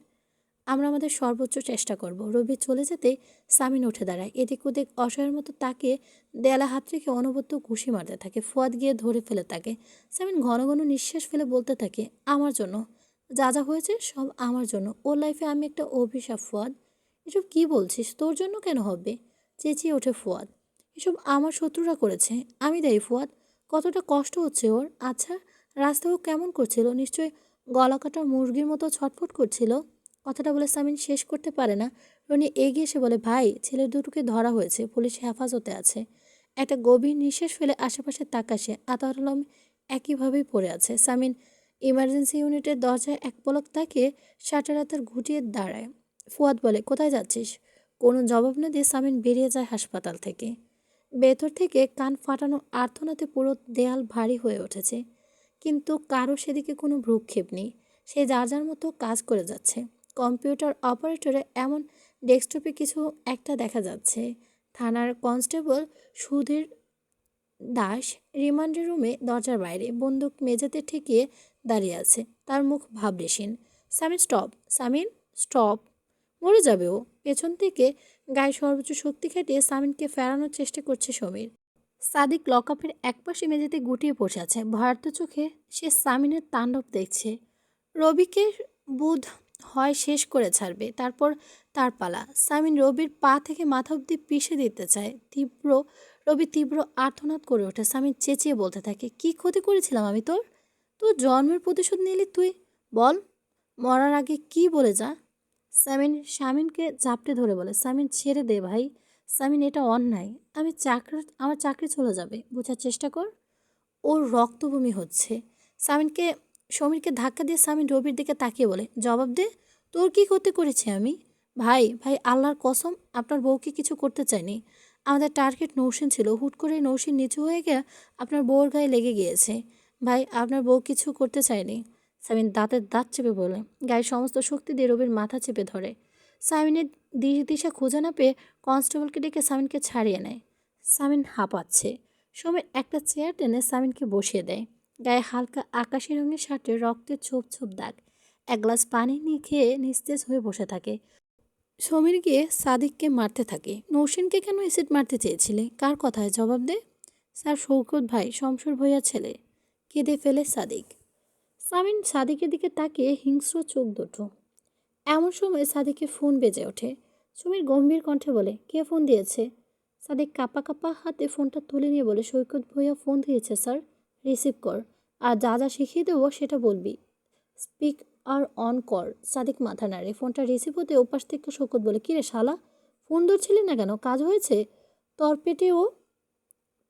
আমরা আমাদের সর্বোচ্চ চেষ্টা করব। রবি চলে যেতে সামিন উঠে দাঁড়ায়। এদিক ওদিক অসহায়ের মতো তাকে দেয়ালে হাত রেখে অনবদ্য ঘুষি মারতে থাকে। ফুয়াদ গিয়ে ধরে ফেলে তাকে। সামিন ঘন ঘন নিঃশ্বাস ফেলে বলতে থাকে, আমার জন্য। যা যা হয়েছে সব আমার জন্য। ওর লাইফে আমি একটা অভিশাপ ফুয়াদ। এসব কি বলছিস? তোর জন্য কেন হবে? চেঁচিয়ে ওঠে ফুয়াদ। এসব আমার শত্রুরা করেছে। আমি দায়ী ফুয়াদ। কতটা কষ্ট হচ্ছে ওর। আচ্ছা, রাস্তাও কেমন করছিল? নিশ্চয়ই গলা কাটা মুরগির মতো ছটফট করছিল। কথাটা বলে সামিন শেষ করতে পারে না। রনি এগিয়ে এসে বলে, ভাই, ছেলের দুটোকে ধরা হয়েছে, পুলিশ হেফাজতে আছে। একটা গভীর নিঃশ্বাস ফেলে আশেপাশে তাকাশে আতাউর আলম একইভাবেই পড়ে আছে। সামিন ইমার্জেন্সি ইউনিটের দরজায় এক পলক তাকিয়ে শাটারাতার ঘুটিয়ে দাঁড়ায়। ফুয়াদ বলে, কোথায় যাচ্ছিস? কোনো জবাব না দিয়ে সামিন বেরিয়ে যায় হাসপাতাল থেকে। ভেতর থেকে কান ফাটানো আর্তনাতে পুরো দেয়াল ভারী হয়ে উঠেছে। কিন্তু কারো সেদিকে কোনো ভ্রুক্ষেপ নেই। সে যার যার মতো কাজ করে যাচ্ছে। কম্পিউটার অপারেটরে এমন ডেস্কটপে কিছু একটা দেখা যাচ্ছে। থানার কনস্টেবল সুধীর দাস রিমান্ডের রুমে দরজার বাইরে বন্দুক মেঝেতে ঠেকিয়ে দাঁড়িয়ে আছে। তার মুখ ভাবলেশীন। সামিন স্টপ! সামিন স্টপ! মরে যাবে ও। পেছন থেকে গায়ে সর্বোচ্চ শক্তি খাটিয়ে সামিনকে ফেরানোর চেষ্টা করছে সমীর। সাদিক লকআপের একপাশে মেঝেতে গুটিয়ে বসে আছে। ভয়ার্ত চোখে সে সামিনের তাণ্ডব দেখছে। রবিকে বুধ হয় শেষ করে ছাড়বে, তারপর তার পালা। সামিন রবির পা থেকে মাথা অব্দি পিষে দিতে চায়। রবি তীব্র আর্তনাদ করে ওঠে। সামিন চেঁচিয়ে বলতে থাকে, কি ক্ষতি করেছিলাম আমি তোর? তোর জন্মের প্রতিশোধ নিলি তুই? বল, মরার আগে কি বলে যা। সামিনকে ঝাপটে ধরে বলে, সামিন ছেড়ে দে ভাই। সামিন, এটা অন্যায়। আমার চাকরি চলে যাবে, বোঝার চেষ্টা কর। ওর রক্তবমি হচ্ছে। সামিনকে সমীরকে ধাক্কা দিয়ে সামিন রবির দিকে তাকিয়ে বলে, জবাব দে, তোর কি করতে করেছি আমি? ভাই ভাই, আল্লাহর কসম আপনার বউকে কিছু করতে চাইনি। আমাদের টার্গেট নৌসিন ছিল। হুট করে নৌসিন নিচু হয়ে গিয়ে আপনার বউর গায়ে লেগে গিয়েছে। ভাই, আপনার বউ কিছু করতে চায়নি। সামিন দাঁতের দাঁত চেপে বলে, গায়ের সমস্ত শক্তি দিয়ে রবির মাথা চেপে ধরে। সামিনের দিশা খুঁজে না পেয়ে কনস্টেবলকে ডেকে সামিনকে ছাড়িয়ে নেয়। সামিন হাঁপাচ্ছে। সমীর একটা চেয়ার টেনে সামিনকে বসিয়ে দেয়। গায়ে হালকা আকাশি রঙের শার্টে রক্তের ছোপ ছোপ দাগ। এক গ্লাস পানি নিয়ে খেয়ে নিস্তেজ হয়ে বসে থাকে। সমীর গিয়ে সাদিককে মারতে থাকে। নৌসিনকে কেন অ্যাসিড মারতে চেয়েছিলে? কার কথায়? জবাব দে। স্যার, শৌকত ভাই, শমশোর ভইয়ার ছেলে। কেঁদে ফেলে সাদিক। সামিন সাদিকের দিকে তাকিয়ে হিংস্র চোখ দুটো। এমন সময় সাদিকের ফোন বেজে ওঠে। সমীর গম্ভীর কণ্ঠে বলে, কে ফোন দিয়েছে? সাদিক কাঁপা কাঁপা হাতে ফোনটা তুলে নিয়ে বলে, সৈকত ভইয়া ফোন দিয়েছে স্যার। রিসিভ কর, আর যা যা শিখিয়ে দেবো সেটা বলবি। স্পিক আর অন কর। সাদিক মাথা নাড়ে। ফোনটা রিসিভ হতে ওপাশ থেকে সৈকত বলে, কিরে শালা, ফোন ধরছিলি না কেন? কাজ হয়েছে? তর পেটে ও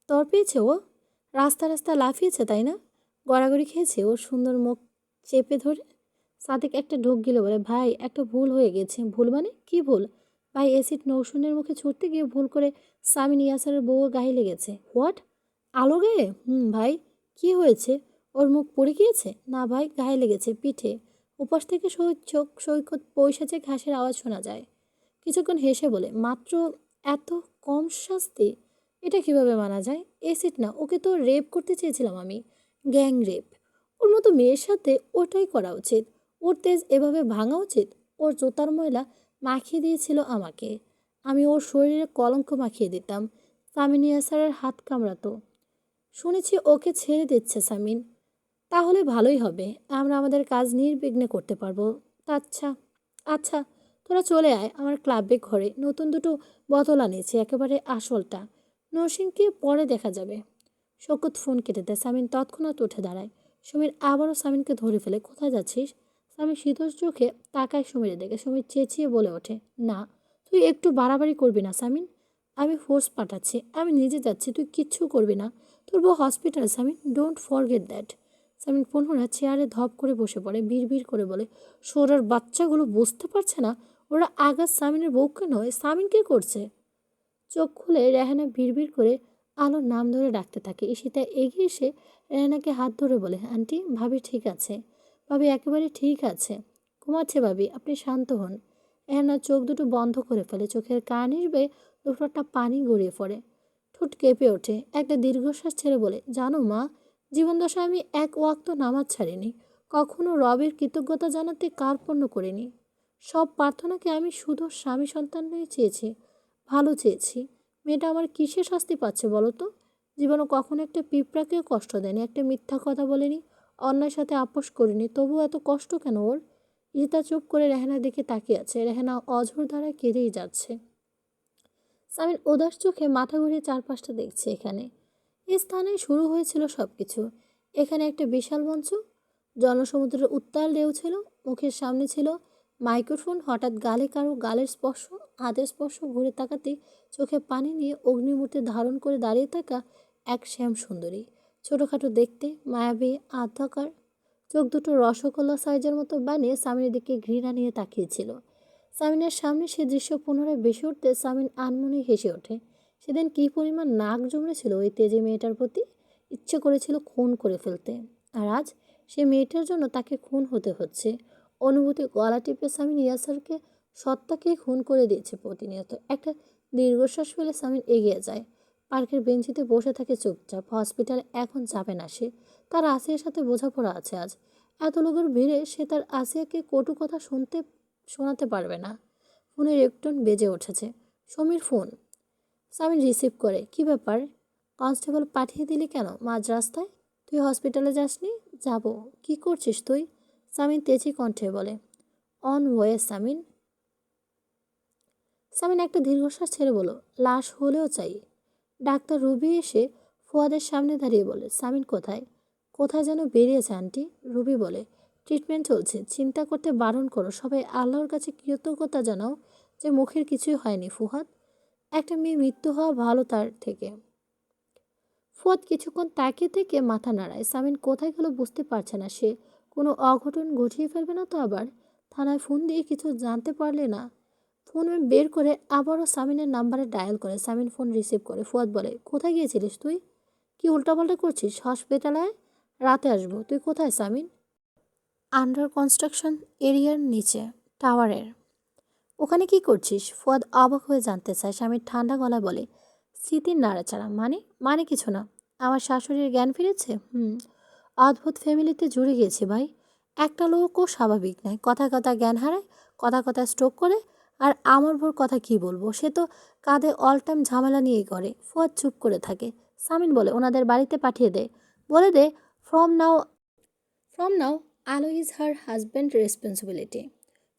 তর পেয়েছে ও? রাস্তা রাস্তা লাফিয়েছে তাই না? গড়াগড়ি খেয়েছে? ওর সুন্দর মুখ চেপে ধরে সাদিক একটা ঢোক গিলে বলে, ভাই, একটা ভুল হয়ে গেছে। ভুল মানে? কি ভুল? ভাই, অ্যাসিড নৌসুনের মুখে ছুটতে গিয়ে ভুল করে সামিন ইয়াসারের বউ গায়ে লেগেছে। হোয়াট? আলো গায়ে? ভাই, কি হয়েছে? ওর মুখ পড়ে গিয়েছে? না ভাই, গায়ে লেগেছে, পিঠে। উপাস থেকে সৈকত পৈশাচে ঘাসের আওয়াজ শোনা যায়। কিছুক্ষণ হেসে বলে, মাত্র এত কম শাস্তি? এটা কিভাবে মানা যায়? অ্যাসিড না, ওকে তো রেপ করতে চেয়েছিলাম আমি। Gang rape. ওর মতো মেয়ের সাথে ওটাই করা উচিত। ওর তেজ এভাবে ভাঙা উচিত। ওর জোতার ময়লা মাখিয়ে দিয়েছিল আমাকে। আমি ওর শরীরে কলঙ্ক মাখিয়ে দিতাম। সামিন ইয়াসারের হাত কামড়াতো। শুনেছি ওকে ছেড়ে দিচ্ছে সামিন। তাহলে ভালোই হবে। আমরা আমাদের কাজ নির্বিঘ্নে করতে পারবো। আচ্ছা আচ্ছা, তোরা চলে আয় আমার ক্লাবে ঘরে। নতুন দুটো বোতল আনিয়েছি, একেবারে আসলটা। নরসিংকে পরে দেখা যাবে। শওকত ফোন কেটে দেয়। সামিন তৎক্ষণাৎ উঠে দাঁড়ায়। সমীর আবারও সামিনকে ধরে ফেলে। কোথায় যাচ্ছিস? সামিন শীতল চোখে তাকায় সমীরের দিকে। সমীর চেঁচিয়ে বলে ওঠে, না, তুই একটু বাড়াবাড়ি করবি না সামিন। আমি ফোর্স পাঠাচ্ছি, আমি নিজে যাচ্ছি, তুই কিচ্ছু করবি না। তোর বউ hospital Samin, don't forget that. Samin পুনরায় চেয়ারে ধপ করে বসে পড়ে। বিড়বিড় করে বলে, সোরার বাচ্চাগুলো বুঝতে পারছে না ওরা আঘাত সামিনের বউকে নয়, সামিনকে করছে। চোখ খুলে রেহানা বিড়বিড় করে আলোর নাম ধরে ডাকতে থাকে। ঈশিতা এগিয়ে এসে রেহানাকে হাত ধরে বলে, আন্টি, ভাবি ঠিক আছে, ভাবি একেবারে ঠিক আছে, ঘুমাচ্ছে ভাবি, আপনি শান্ত হন। রেহানা চোখ দুটো বন্ধ করে ফেলে। চোখের কানির বেয়ে দুটোটা পানি গড়িয়ে পড়ে। ঠোঁট কেঁপে ওঠে। একটা দীর্ঘশ্বাস ছেড়ে বলে, জানো মা, জীবনদশা আমি এক ওয়াক্ত নামাজ ছাড়িনি, কখনো রবের কৃতজ্ঞতা জানাতে কার্পণ্য করিনি। সব প্রার্থনাকে আমি শুধু স্বামী সন্তান নিয়ে চেয়েছি, ভালো চেয়েছি। মেয়েটা আমার কিসে শাস্তি পাচ্ছে বলো তো? জীবনে কখনো একটা পিঁপড়াকেও কষ্ট দেয়নি, একটা মিথ্যা কথা বলেনি, অন্যায়ের সাথে আপোষ করিনি, তবু এত কষ্ট কেন ওর? ইতা চুপ করে রেহানার দিকে তাকিয়ে আছে। রেহানা অঝোর ধারায় কেঁদেই যাচ্ছে। সামিন উদাস চোখে মাথা ঘুরিয়ে চারপাশটা দেখছে। এখানে এই স্থানে শুরু হয়েছিল সব কিছু। এখানে একটা বিশাল মঞ্চ, জনসমুদ্রের উত্তাল ঢেউ ছিল, মুখের সামনে ছিল মাইক্রোফোন। হঠাৎ গালে কারো গালের স্পর্শ, হাতের স্পর্শ, ঘুরে তাকাতে চোখে পানি নিয়ে অগ্নিমূর্তি ধারণ করে দাঁড়িয়ে থাকা এক শ্যাম সুন্দরী, ছোটোখাটো দেখতে, মায়াবী, আধ্যাকার, চোখ দুটো রসগোল্লা সাইজের মতো বানিয়ে সামিনের দিকে ঘৃণা নিয়ে তাকিয়েছিল। সামিনের সামনে সে দৃশ্য পুনরায় ভেসে উঠতে সামিন আনমনেই হেসে ওঠে। সেদিন কী পরিমাণ নাক জমড়েছিল ওই তেজে মেয়েটার প্রতি, ইচ্ছে করেছিল খুন করে ফেলতে। আর আজ সে মেয়েটার জন্য তাকে খুন হতে হচ্ছে। অনুভূতি গলা টিপে সামিন ইয়াসারকে সত্তাকে খুন করে দিয়েছে প্রতিনিয়ত। একটা দীর্ঘশ্বাস ফেলে সামিন এগিয়ে যায়। পার্কের বেঞ্চিতে বসে থাকে চুপচাপ। হসপিটালে এখন যাবে না সে। তার আসিয়ার সাথে বোঝাপড়া আছে আজ। এত লোকের ভিড়ে সে তার আসিয়াকে কটু কথা শোনাতে পারবে না। ফোনের রিংটোন বেজে উঠেছে। সমীর ফোন। সামিন রিসিভ করে। কি ব্যাপার? কনস্টেবল পাঠিয়ে দিলি কেন মাঝ রাস্তায়? তুই হসপিটালে যাসনি? যাব। কি করছিস তুই? সামিন তেজি কণ্ঠে বলে, অন ওয়ে সামিন। সামিন একটা দীর্ঘশ্বাস ছেড়ে বলো, লাশ হলেও চাই। ডাক্তার রুবি এসে ফুয়াদের সামনে দাঁড়িয়ে বলে, সামিন কোথায়? কোথায় যেন বেরিয়েছে আন্টি। রুবি বলে, ট্রিটমেন্ট চলছে, চিন্তা করতে বারণ করো, সবাই আল্লাহর কাছে কৃতজ্ঞতা জানাও যে মুখের কিছুই হয়নি ফুহাদ। একটা মেয়ে মৃত্যু হওয়া ভালো তার থেকে। ফুয়াদ কিছুক্ষণ তাকিয়ে থেকে মাথা নাড়ায়। সামিন কোথায় গেল বুঝতে পারছে না সে। কোনো অঘটন ঘটিয়ে ফেলবে না তো আবার? থানায় ফোন দিয়ে কিছু জানতে পারলে না? ফোন বের করে আবারও সামিনের নাম্বারে ডায়াল করে। সামিন ফোন রিসিভ করে। ফুয়াদ বলে, কোথায় গিয়েছিলিস তুই? কি উল্টাপাল্টা করছিস? হসপিটালে রাতে আসবো। তুই কোথায় সামিন? আন্ডার কনস্ট্রাকশন এরিয়ার নিচে, টাওয়ারের। ওখানে কি করছিস? ফুয়াদ অবাক হয়ে জানতে চায়। স্বামীর ঠান্ডা গলায় বলে, স্মৃতির নাড়াচাড়া। মানে কিছু না। আমার শাশুড়ির জ্ঞান ফিরেছে। অদ্ভুত ফ্যামিলিতে জুড়ে গিয়েছে ভাই। একটা লোকও স্বাভাবিক নয়, কথা কথা জ্ঞান হারায়, কথা কথা স্ট্রোক করে। আর আমার বোর কথা কি বলবো, সে তো কাঁধে অল টাইম ঝামেলা নিয়েই করে। ফুয়াদ চুপ করে থাকে। সামিন বলে, ওনাদের বাড়িতে পাঠিয়ে দে, বলে দে ফ্রম নাও আলো is her husband responsibility.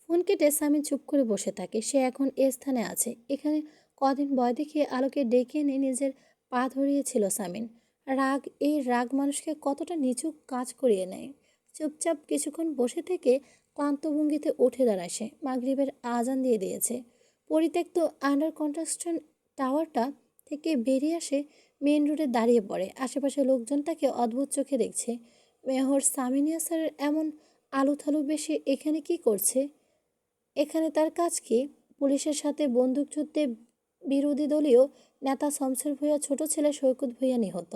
Phone কেটে সামিন চুপ করে বসে থাকে। সে এখন এ স্থানে আছে। এখানে কদিন ভয় দেখিয়ে আলোকে ডেকে এনে নিজের পা ধরিয়েছিল সামিন। এই রাগ মানুষকে কতটা নিচু কাজ করিয়ে নেয়। চুপচাপ কিছুক্ষণ বসে থেকে ক্লান্ত ভঙ্গিতে উঠে দাঁড়ায় সে। মাগরিবের আজান দিয়ে দিয়েছে। পরিত্যক্ত আন্ডার কনস্ট্রাকশন টাওয়ারটা থেকে বেরিয়ে আসে, মেইন রোডে দাঁড়িয়ে পড়ে। আশেপাশে লোকজন তাকে অদ্ভুত চোখে দেখছে। মেহর সামিনিয়া স্যারের এমন আলুথালু বেশি এখানে কি করছে? এখানে তার কাজ কি? পুলিশের সাথে বন্দুকযুদ্ধে বিরোধী দলীয় নেতা শমশের ভূঁইয়া ছোট ছেলে সৈকত ভূঁইয়া নিহত।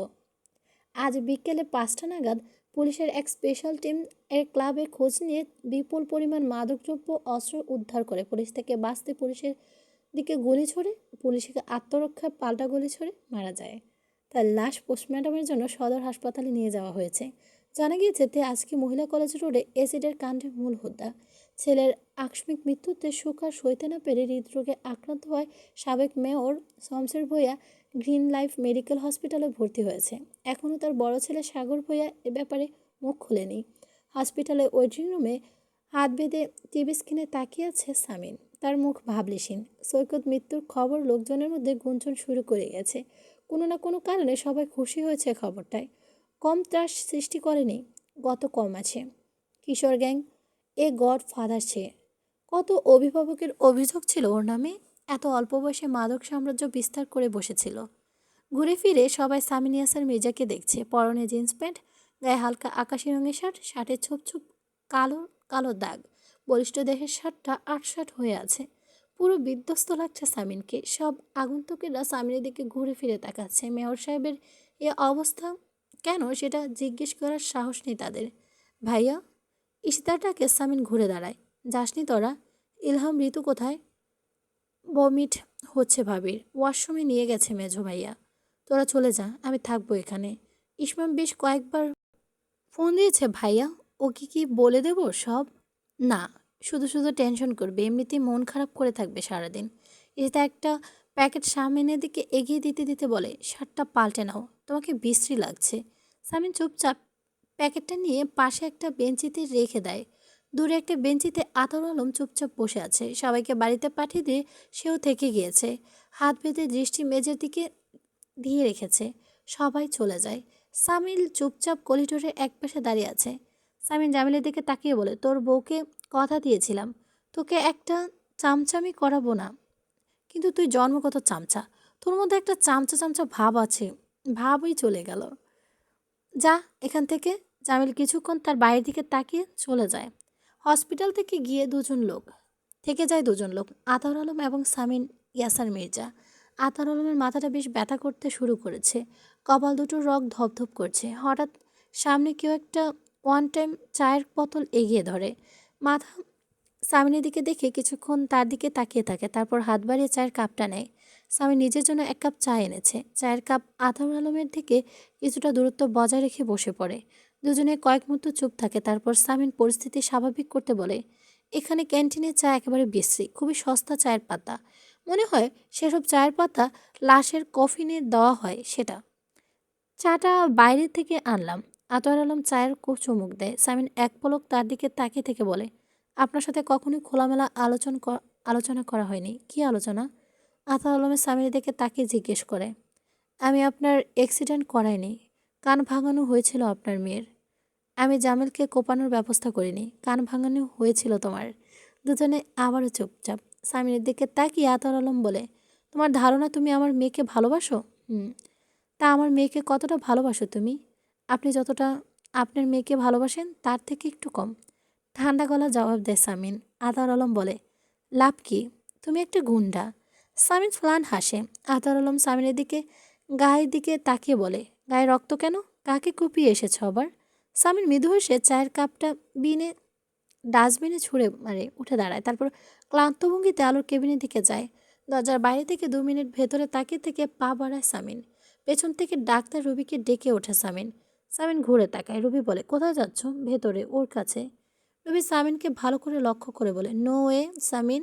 আজ বিকেলে 5টা নাগাদ পুলিশের এক স্পেশাল টিম এর ক্লাবে খোঁজ নিয়ে বিপুল পরিমাণ মাদকদ্রব্য, অস্ত্র উদ্ধার করে। পুলিশ থেকে বাঁচতে পুলিশের দিকে গুলি ছড়ে, পুলিশকে আত্মরক্ষায় পাল্টা গুলি ছড়ে মারা যায়। তার লাশ পোস্টমর্টমের জন্য সদর হাসপাতালে নিয়ে যাওয়া হয়েছে। জানা গিয়েছে তে আজকে মহিলা কলেজ রোডে অ্যাসিডের কাণ্ডে মূল হোতা। ছেলের আকস্মিক মৃত্যুতে সুখ আর সইতে না পেরে হৃদরোগে আক্রান্ত হয় সাবেক mayor Shamsher Bhuiyan green life medical হসপিটালে ভর্তি হয়েছে। এখনও তার বড় ছেলে সাগর ভূঁইয়া এ ব্যাপারে মুখ খোলেনি। হসপিটালের ওয়েটিং রুমে হাত বেঁধে টিভি স্ক্রিনে তাকিয়ে আছে সামিন। তার মুখ ভাবলেশীন। সৈকত মৃত্যুর খবর লোকজনের মধ্যে গুঞ্জন শুরু করে গেছে। কোনো না কোনো কারণে সবাই খুশি হয়েছে খবরটায়। কম ত্রাস সৃষ্টি করেনি, গত কম আছে। কিশোর গ্যাং এ গড ফাদার ছে। কত অভিভাবকের অভিযোগ ছিল ওর নামে। এত অল্প বয়সে মাদক সাম্রাজ্য বিস্তার করে বসেছিল। ঘুরে ফিরে সবাই সামিন ইয়াসার মির্জাকে দেখছে, পরনে জিন্স প্যান্ট, গায়ে হালকা আকাশি রঙের শার্ট, শার্টে ছোপ ছোপ কালো কালো দাগ। বলিষ্ঠ দেহের শার্টটা আটশাট হয়ে আছে। পুরো বিধ্বস্ত লাগছে সামিনকে। সব আগন্তুকেরা সামিনের দিকে ঘুরে ফিরে তাকাচ্ছে। মেয়র সাহেবের এ অবস্থা কেন সেটা জিজ্ঞেস করার সাহস নেই তাদের। ভাইয়া, ইশিতাটাকে সামিন ঘুরে দাঁড়ায়। যাসনি তোরা? ইলহাম ঋতু কোথায়? বমিট হচ্ছে ভাবির, ওয়াশরুমে নিয়ে গেছে মেঝো ভাইয়া। তোরা চলে যা, আমি থাকবো এখানে। ইসমাম বেশ কয়েকবার ফোন দিয়েছে ভাইয়া, ও কি বলে দেব সব? না, শুধু শুধু টেনশন করবে, এমনিতেই মন খারাপ করে থাকবে সারাদিন। এটা একটা প্যাকেট সামিনের দিকে এগিয়ে দিতে দিতে বলে, শার্টটা পাল্টে নাও, তোমাকে বিশ্রী লাগছে। সামিন চুপচাপ প্যাকেটটা নিয়ে পাশে একটা বেঞ্চিতে রেখে দেয়। দূরে একটা বেঞ্চিতে আতর আলম চুপচাপ বসে আছে। সবাইকে বাড়িতে পাঠিয়ে দিয়ে সেও থেকে গিয়েছে। হাত বেঁধে দৃষ্টি মেঝের দিকে দিয়ে রেখেছে। সবাই চলে যায়। সামিল চুপচাপ করিডোরের একপাশে দাঁড়িয়ে আছে। সামিন জামিলের দিকে তাকিয়ে বলে, তোর বউকে কথা দিয়েছিলাম, তোকে একটা চামচামি করাবো না, কিন্তু তুই জন্মগত চামচা। তোর মধ্যে একটা চামচা চামচা ভাব আছে, ভাবই চলে গেল। যা এখান থেকে। জামিল কিছুক্ষণ তার বাইরের দিকে তাকিয়ে চলে যায়। হসপিটাল থেকে গিয়ে দুজন লোক, আতাউর আলম এবং সামিন ইয়াসার মির্জা। আতাউর আলমের মাথাটা বেশ ব্যথা করতে শুরু করেছে। কপাল দুটোর রগ ধপধপ করছে। হঠাৎ সামনে কেউ একটা ওয়ান টাইম চায়ের বোতল এগিয়ে ধরে। মাথা সামিনের দিকে দেখে কিছুক্ষণ তার দিকে তাকিয়ে থাকে, তারপর হাত বাড়িয়ে চায়ের কাপটা নেয়। সামিন নিজের জন্য এক কাপ চা এনেছে। চায়ের কাপ আতাউর আলমের থেকে কিছুটা দূরত্ব বজায় রেখে বসে পড়ে। দুজনে কয়েক মুহূর্ত চুপ থাকে। তারপর সামিন পরিস্থিতি স্বাভাবিক করতে বলে, এখানে ক্যান্টিনের চা একেবারে বিশ্রী, খুবই সস্তা চায়ের পাতা। মনে হয় সেসব চায়ের পাতা লাশের কফিনে দেওয়া হয় সেটা। চাটা বাইরে থেকে আনলাম। আতোয়ার আলম চায়ের চুমুক দেয়। সামিন এক পলক তার দিকে তাকিয়ে থেকে বলে, আপনার সাথে কখনোই খোলামেলা আলোচনা করা হয়নি। কি আলোচনা? আতোয়ার আলমের সামিনের দিকে তাকিয়ে জিজ্ঞেস করে। আমি আপনার অ্যাক্সিডেন্ট করাইনি, কান ভাঙানো হয়েছিল আপনার মেয়ের। আমি জামিলকে কোপানোর ব্যবস্থা করিনি, কান ভাঙানো হয়েছিল তোমার। দুজনে আবারও চুপচাপ। সামিনের দিকে তাকিয়ে আতর আলম বলে, তোমার ধারণা তুমি আমার মেয়েকে ভালোবাসো? হুম। তা আমার মেয়েকে কতটা ভালোবাসো তুমি? আপনি যতটা আপনার মেয়েকে ভালোবাসেন তার থেকে একটু কম। ঠান্ডা গলা জবাব দেয় সামিন। আতর আলম বলে, লাভ কি? তুমি একটা গুন্ডা। সামিন ফ্লান হাসে। আতর আলম সামিনের গায়ের দিকে তাকিয়ে বলে, গায়ে রক্ত কেন? কাকে কুপিয়ে এসেছ আবার? সামিন মৃদু হেসে চায়ের কাপটা বিনে ডাস্টবিনে ছুঁড়ে মারে, উঠে দাঁড়ায়। তারপর ক্লান্ত ভঙ্গিতে আলোর কেবিনের দিকে যায়। দরজার বাইরে থেকে 2 মিনিট ভেতরে তাকিয়ে থেকে পা বাড়ায় সামিন। পেছন থেকে ডাক্তার রুবিকে ডেকে ওঠে সামিন। সামিন ঘুরে তাকায়। রুবি বলে, কোথায় যাচ্ছ? ভেতরে, ওর কাছে। রুবি সামিনকে ভালো করে লক্ষ্য করে বলে, নো ওয়ে সামিন,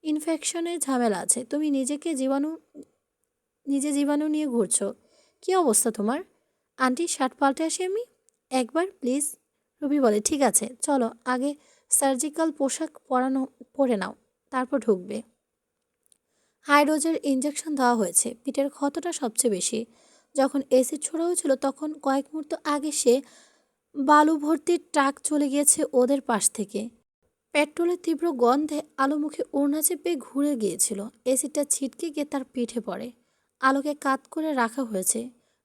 ইনফেকশনের ঝামেলা আছে। তুমি নিজে জীবাণু নিয়ে ঘুরছো। কী অবস্থা তোমার? আন্টি, শার্ট পাল্টে আসি আমি? একবার প্লিজ। রুবি বলে, ঠিক আছে চলো, আগে সার্জিক্যাল পোশাক পরে নাও, তারপর ঢুকবে। হাই ডোজের ইঞ্জেকশন দেওয়া হয়েছে। পিঠের ক্ষতটা সবচেয়ে বেশি। যখন এসিড ছোড়া হয়েছিল তখন কয়েক মুহূর্ত আগে সে বালু ভর্তি ট্রাক চলে গিয়েছে ওদের পাশ থেকে। পেট্রোলের তীব্র গন্ধে আলো মুখে ওড়না চেপে ঘুরে গিয়েছিল। এসিডটা ছিটকে গিয়ে তার পিঠে পড়ে। আলোকে কাত করে রাখা হয়েছে।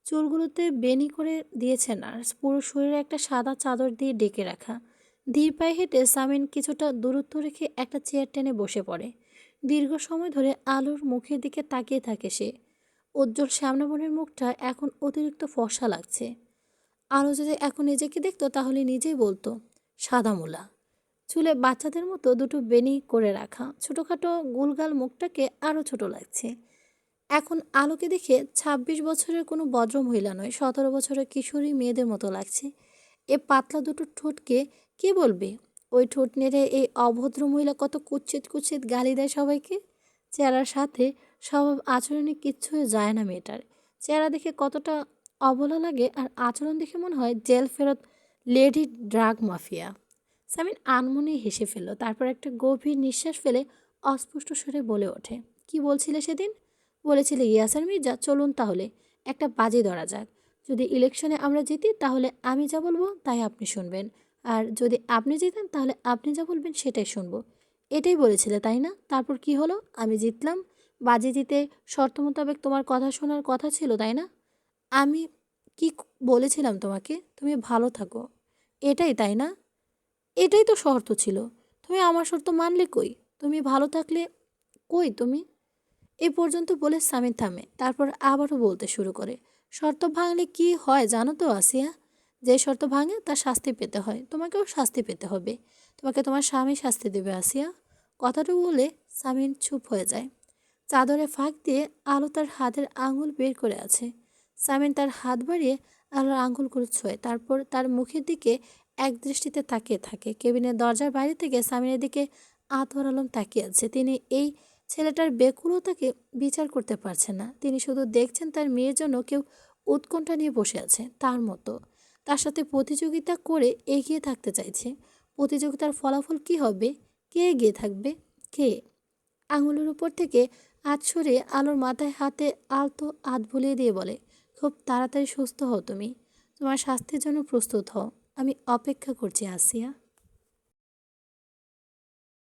চুলগুলোতে বেনি করে দিয়েছে নার্স। পুরো শরীরে একটা সাদা চাদর দিয়ে ডেকে রাখা। ধীর পায়ে হেঁটে সামিন কিছুটা দূরত্ব রেখে একটা চেয়ার টেনে বসে পড়ে। দীর্ঘ সময় ধরে আলোর মুখের দিকে তাকিয়ে থাকে সে। উজ্জ্বল শ্যামনাবনের মুখটা এখন অতিরিক্ত ফর্সা লাগছে। আলো যদি এখন নিজেকে দেখতো তাহলে নিজেই বলতো, সাদামুলা। চুলে বাচ্চাদের মতো দুটো বেনি করে রাখা, ছোটোখাটো গুলগাল মুখটাকে আরও ছোট লাগছে। এখন আলোকে দেখে 26 বছরের কোনো ভদ্রমহিলা নয়, 17 বছরের কিশোরী মেয়েদের মতো লাগছে। এ পাতলা দুটো ঠোঁটকে কে বলবে? ওই ঠোঁট নেড়ে এই অভদ্র মহিলা কত কুৎসিত কুৎসিত গালি দেয় সবাইকে। চেহারার সাথে স্বভাব আচরণে কিচ্ছু যায় না মেয়েটার। চেহারা দেখে কতটা অবলা লাগে, আর আচরণ দেখে মনে হয় জেল ফেরত লেডি ড্রাগ মাফিয়া। সামিন আনমনে হেসে ফেলল। তারপর একটা গভীর নিঃশ্বাস ফেলে অস্পষ্ট স্বরে বলে ওঠে, কি বলছিলে সেদিন? বলেছিলে ইয়াসার মির্জা? চলুন তাহলে, একটা বাজি ধরা যাক। যদি ইলেকশনে আমরা জিতি তাহলে আমি যা বলবো তাই আপনি শুনবেন। আর যদি আপনি জিতেন তাহলে আপনি যা বলবেন সেটাই শুনবো। এটাই বলেছিলে তাই না? তারপর কি হলো? আমি জিতলাম। বাজি জিতে শর্ত মোতাবেক তোমার কথা শোনার কথা ছিল তাই না? আমি বলেছিলাম তোমাকে? তুমি ভালো থাকো। এটাই তাই না? এটাই তো শর্ত ছিল। তুমি আমার শর্ত মানলে কই? তুমি ভালো থাকলে কই তুমি? এ পর্যন্ত বলে সামিন থামে। তারপর আবারও বলতে শুরু করে। শর্ত ভাঙলে কি হয় জানো তো আসিয়া? যে শর্ত ভাঙে তার শাস্তি পেতে হয়। তোমাকেও শাস্তি পেতে হবে। তোমাকে তোমার স্বামী শাস্তি দেবে আসিয়া। কথাটা বলে সামিন চুপ হয়ে যায়। চাদরে ফাঁক দিয়ে আলো তার হাতের আঙুল বের করে আছে। সামিন তার হাত বাড়িয়ে আলোর আঙুলগুলো ছোঁয়। তারপর তার মুখের দিকে একদৃষ্টিতে তাকিয়ে থাকে। কেবিনের দরজার বাইরে থেকে সামিনের দিকে আতর আলম তাকিয়ে আছে। তিনি এই ছেলেটার বেকুলতাকে বিচার করতে পারছেন না। তিনি শুধু দেখছেন তার মেয়ের জন্য কেউ উৎকণ্ঠা নিয়ে বসে আছে তার মতো। তার সাথে প্রতিযোগিতা করে এগিয়ে থাকতে চাইছে। প্রতিযোগিতার ফলাফল কি হবে? কে এগিয়ে থাকবে? কে? আঙুলের উপর থেকে হাত সরিয়ে আলোর মাথায় হাতে আলতো হাত বুলিয়ে দিয়ে বলে, খুব তাড়াতাড়ি সুস্থ হও তুমি। তোমার স্বাস্থ্যের জন্য প্রস্তুত হও। আমি অপেক্ষা করছি আসিয়া।